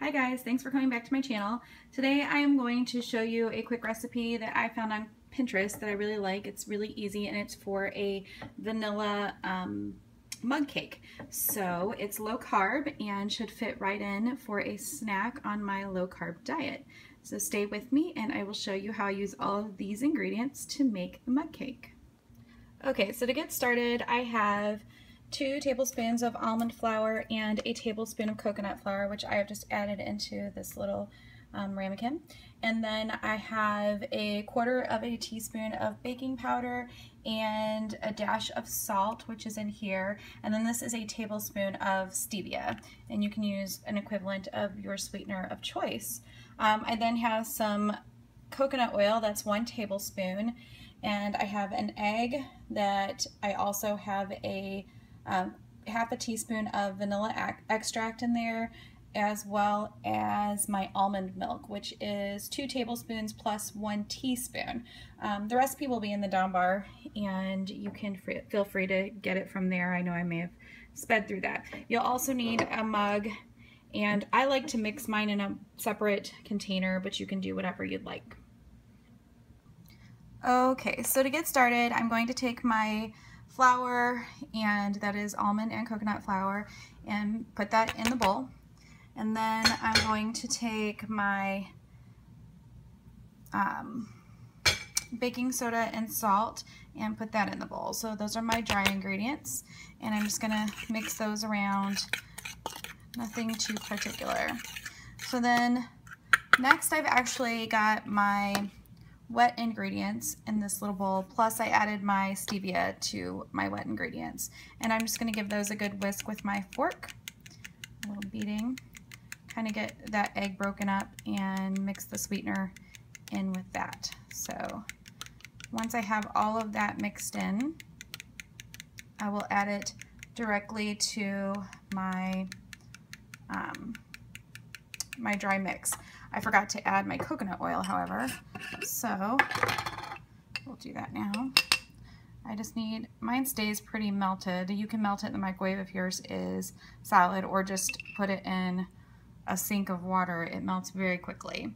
Hi guys, thanks for coming back to my channel. Today I am going to show you a quick recipe that I found on Pinterest that I really like. It's really easy and it's for a vanilla mug cake. So it's low carb and should fit right in for a snack on my low carb diet. So stay with me and I will show you how I use all of these ingredients to make the mug cake. Okay, so to get started I have 2 tablespoons of almond flour and a tablespoon of coconut flour, which I have just added into this little ramekin. And then I have a 1/4 teaspoon of baking powder and a dash of salt, which is in here. And then this is a tablespoon of stevia, and you can use an equivalent of your sweetener of choice. I then have some coconut oil, that's 1 tablespoon, and I have an egg that I also have a 1/2 teaspoon of vanilla extract in there, as well as my almond milk, which is 2 tablespoons plus 1 teaspoon. The recipe will be in the down bar, and you can feel free to get it from there. I know I may have sped through that. You'll also need a mug, and I like to mix mine in a separate container, but you can do whatever you'd like. Okay, so to get started, I'm going to take my flour, and that is almond and coconut flour, and put that in the bowl. And then I'm going to take my baking soda and salt and put that in the bowl. So those are my dry ingredients, and I'm just gonna mix those around, nothing too particular. So then next I've actually got my wet ingredients in this little bowl, plus I added my stevia to my wet ingredients, and I'm just going to give those a good whisk with my fork, a little beating, kind of get that egg broken up and mix the sweetener in with that. So once I have all of that mixed in, I will add it directly to my my dry mix. I forgot to add my coconut oil, however, so we'll do that now. I just need, mine stays pretty melted. You can melt it in the microwave if yours is solid, or just put it in a sink of water. It melts very quickly.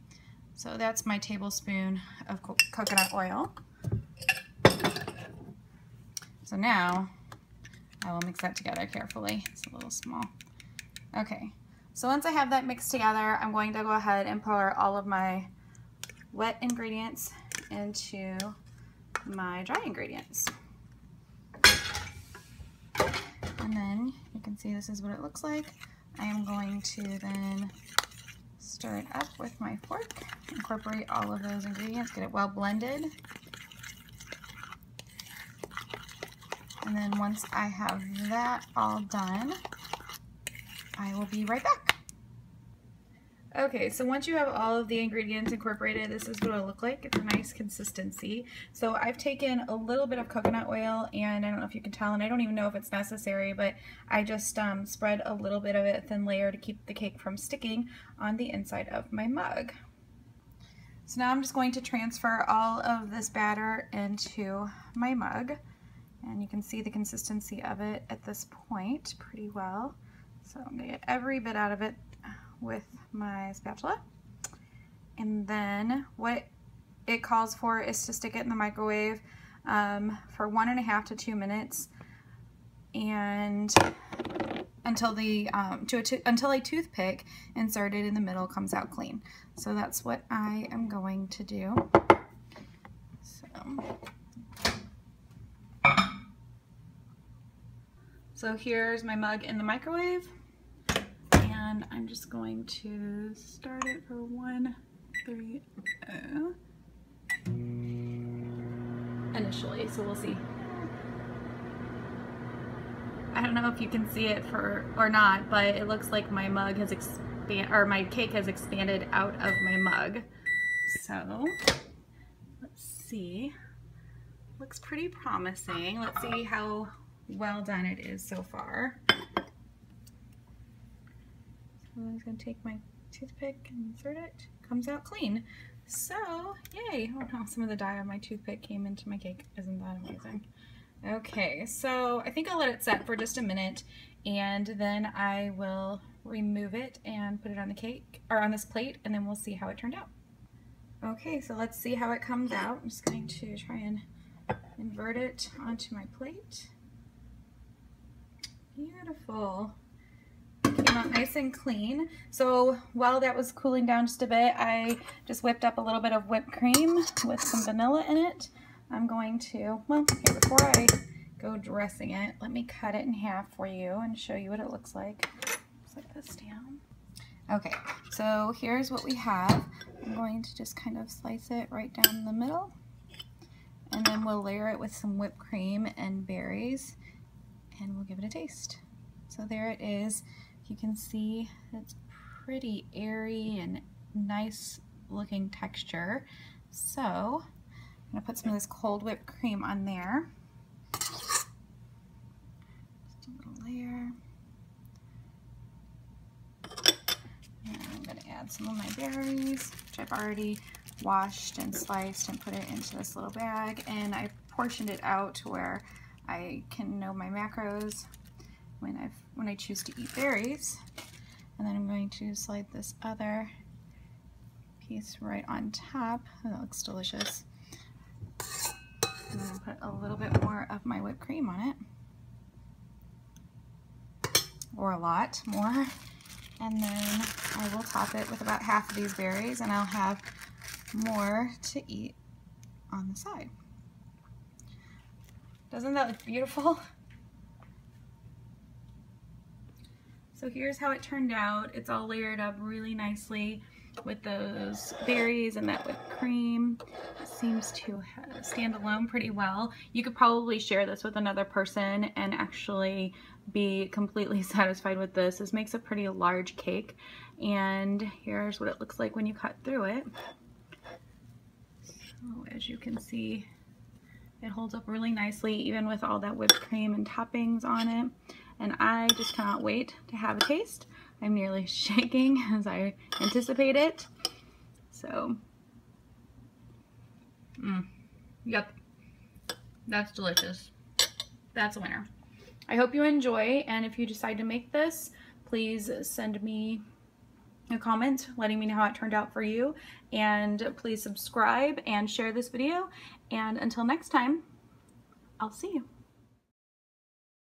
So that's my tablespoon of coconut oil. So now I will mix that together carefully. It's a little small. Okay. So once I have that mixed together, I'm going to go ahead and pour all of my wet ingredients into my dry ingredients. And then you can see this is what it looks like. I am going to then stir it up with my fork, incorporate all of those ingredients, get it well blended. And then once I have that all done, I will be right back. Okay, so once you have all of the ingredients incorporated, this is what it'll look like. It's a nice consistency. So I've taken a little bit of coconut oil, and I don't know if you can tell, and I don't even know if it's necessary, but I just spread a little bit of it, a thin layer, to keep the cake from sticking on the inside of my mug. So now I'm just going to transfer all of this batter into my mug, and you can see the consistency of it at this point pretty well. So I'm going to get every bit out of it with my spatula. And then what it calls for is to stick it in the microwave for 1.5 to 2 minutes, and until a toothpick inserted in the middle comes out clean. So that's what I am going to do. So here's my mug in the microwave, and I'm just going to start it for 130 initially, so we'll see. I don't know if you can see it or not, but it looks like my mug has my cake has expanded out of my mug. So let's see. Looks pretty promising. Let's see how well done it is so far. So I'm just going to take my toothpick and insert it. Comes out clean. So, yay! Oh no, some of the dye on my toothpick came into my cake. Isn't that amazing? Okay, so I think I'll let it set for just a minute, and then I will remove it and put it on the cake, or on this plate, and then we'll see how it turned out. Okay, so let's see how it comes out. I'm just going to try and invert it onto my plate. Beautiful. It came out nice and clean. So while that was cooling down just a bit, I just whipped up a little bit of whipped cream with some vanilla in it. I'm going to, well, here, before I go dressing it, let me cut it in half for you and show you what it looks like. Set this down. Okay, so here's what we have. I'm going to just kind of slice it right down the middle, and then we'll layer it with some whipped cream and berries, and we'll give it a taste. So there it is. You can see it's pretty airy and nice looking texture. So I'm gonna put some of this cold whipped cream on there. Just a little layer. And I'm gonna add some of my berries, which I've already washed and sliced and put it into this little bag. And I portioned it out to where I can know my macros when I choose to eat berries. And then I'm going to slide this other piece right on top. Oh, that looks delicious. I'm going to put a little bit more of my whipped cream on it, or a lot more. And then I will top it with about half of these berries, and I'll have more to eat on the side. Doesn't that look beautiful? So here's how it turned out. It's all layered up really nicely with those berries and that whipped cream. It seems to stand alone pretty well. You could probably share this with another person and actually be completely satisfied with this. This makes a pretty large cake, and here's what it looks like when you cut through it. So as you can see, it holds up really nicely, even with all that whipped cream and toppings on it. And I just cannot wait to have a taste. I'm nearly shaking as I anticipate it. So, yep, that's delicious. That's a winner. I hope you enjoy, and if you decide to make this, please send me a comment letting me know how it turned out for you, and please subscribe and share this video. And until next time, I'll see you.